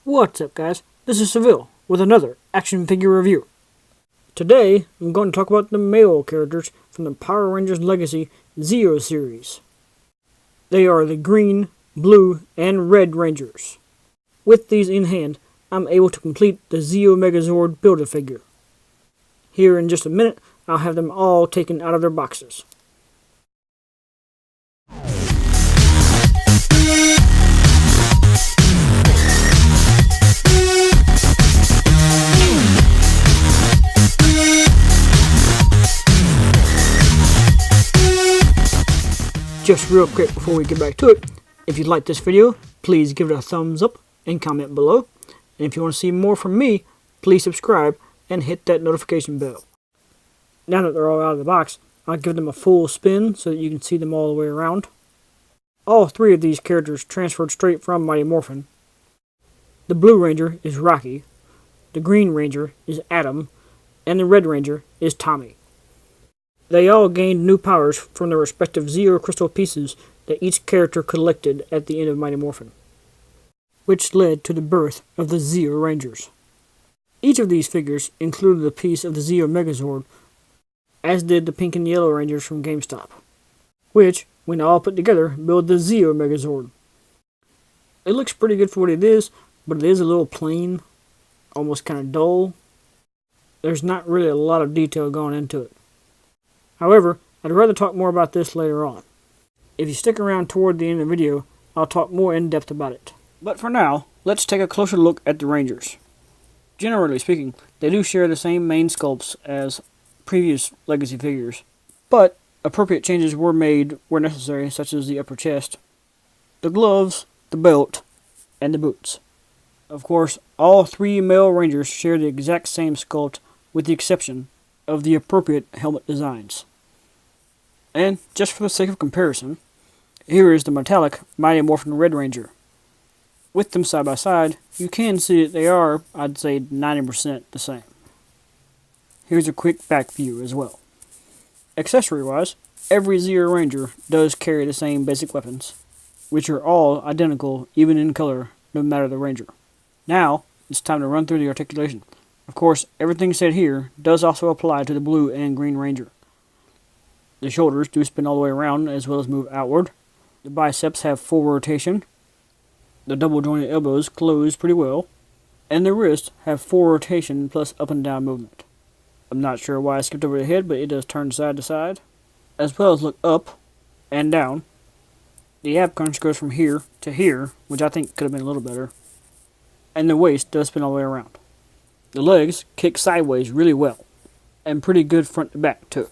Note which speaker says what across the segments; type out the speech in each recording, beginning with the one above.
Speaker 1: What's up, guys? This is Seville with another action figure review. Today, I'm going to talk about the male characters from the Power Rangers Legacy Zeo series. They are the green, blue, and red Rangers. With these in hand, I'm able to complete the Zeo Megazord Build-a-figure. Here in just a minute, I'll have them all taken out of their boxes. Just real quick before we get back to it, if you like this video, please give it a thumbs up and comment below. And if you want to see more from me, please subscribe and hit that notification bell. Now that they're all out of the box, I'll give them a full spin so that you can see them all the way around. All three of these characters transferred straight from Mighty Morphin. The Blue Ranger is Rocky, the Green Ranger is Adam, and the Red Ranger is Tommy. They all gained new powers from their respective Zeo crystal pieces that each character collected at the end of Mighty Morphin, which led to the birth of the Zeo Rangers. Each of these figures included a piece of the Zeo Megazord, as did the Pink and Yellow Rangers from GameStop, which, when all put together, build the Zeo Megazord. It looks pretty good for what it is, but it is a little plain, almost kind of dull. There's not really a lot of detail going into it. However, I'd rather talk more about this later on. If you stick around toward the end of the video, I'll talk more in depth about it. But for now, let's take a closer look at the Rangers. Generally speaking, they do share the same main sculpts as previous Legacy figures, but appropriate changes were made where necessary, such as the upper chest, the gloves, the belt, and the boots. Of course, all three male Rangers share the exact same sculpt with the exception of the appropriate helmet designs. And just for the sake of comparison, here is the metallic Mighty Morphin Red Ranger. With them side by side, you can see that they are, I'd say, 90% the same. Here's a quick back view as well. Accessory-wise, every Zeo Ranger does carry the same basic weapons, which are all identical even in color, no matter the Ranger. Now, it's time to run through the articulation. Of course, everything said here does also apply to the Blue and Green Ranger. The shoulders do spin all the way around as well as move outward. The biceps have full rotation. The double jointed elbows close pretty well. And the wrists have full rotation plus up and down movement. I'm not sure why I skipped over the head, but it does turn side to side, as well as look up and down. The ab crunch goes from here to here, which I think could have been a little better. And the waist does spin all the way around. The legs kick sideways really well, and pretty good front to back too.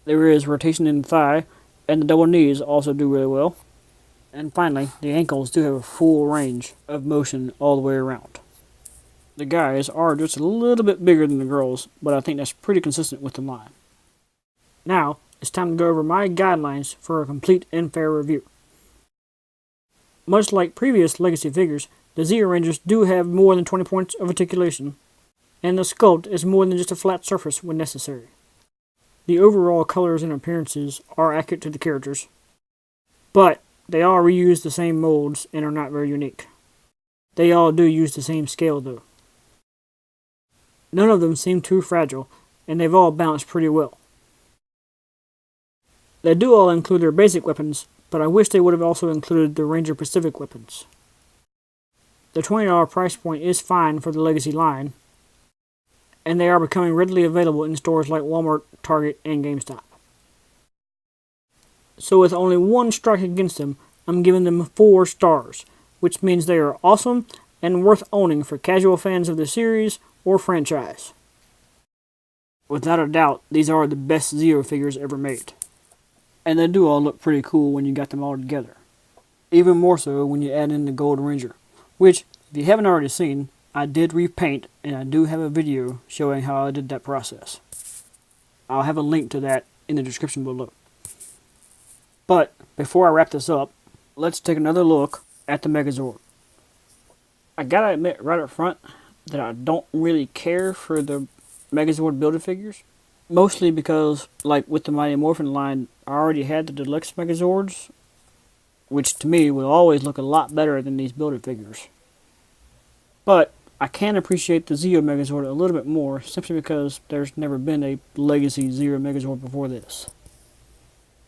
Speaker 1: There is rotation in the thigh, and the double knees also do really well. And finally, the ankles do have a full range of motion all the way around. The guys are just a little bit bigger than the girls, but I think that's pretty consistent with the line. Now, it's time to go over my guidelines for a complete and fair review. Much like previous Legacy figures, the Zeo Rangers do have more than 20 points of articulation, and the sculpt is more than just a flat surface when necessary. The overall colors and appearances are accurate to the characters, but they all reuse the same molds and are not very unique. They all do use the same scale though. None of them seem too fragile, and they've all balanced pretty well. They do all include their basic weapons, but I wish they would have also included the Ranger Pacific weapons. The $20 price point is fine for the Legacy line, and they are becoming readily available in stores like Walmart, Target, and GameStop. So with only one strike against them, I'm giving them 4 stars, which means they are awesome and worth owning for casual fans of the series or franchise. Without a doubt, these are the best Zeo figures ever made. And they do all look pretty cool when you got them all together. Even more so when you add in the Gold Ranger, which, if you haven't already seen, I did repaint, and I do have a video showing how I did that process. I'll have a link to that in the description below. But, before I wrap this up, let's take another look at the Megazord. I gotta admit right up front that I don't really care for the Megazord Build-a-figures. Mostly because, like with the Mighty Morphin line, I already had the Deluxe Megazords, which to me will always look a lot better than these Build-a-figures. But I can appreciate the Zeo Megazord a little bit more, simply because there's never been a legacy Zeo Megazord before this.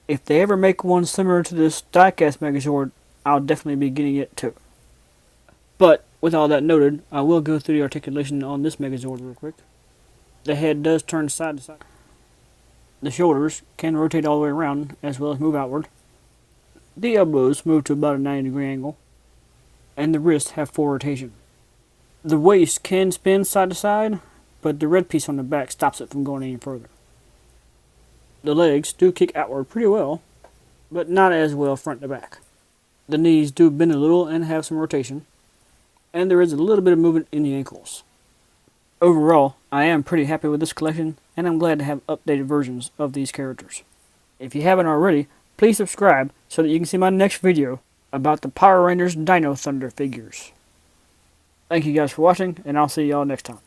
Speaker 1: If they ever make one similar to this diecast Megazord, I'll definitely be getting it too. But with all that noted, I will go through the articulation on this Megazord real quick. The head does turn side to side. The shoulders can rotate all the way around, as well as move outward. The elbows move to about a 90-degree angle, and the wrists have full rotation. The waist can spin side to side, but the red piece on the back stops it from going any further. The legs do kick outward pretty well, but not as well front to back. The knees do bend a little and have some rotation, and there is a little bit of movement in the ankles. Overall, I am pretty happy with this collection, and I'm glad to have updated versions of these characters. If you haven't already, please subscribe so that you can see my next video about the Power Rangers Dino Thunder figures. Thank you guys for watching, and I'll see y'all next time.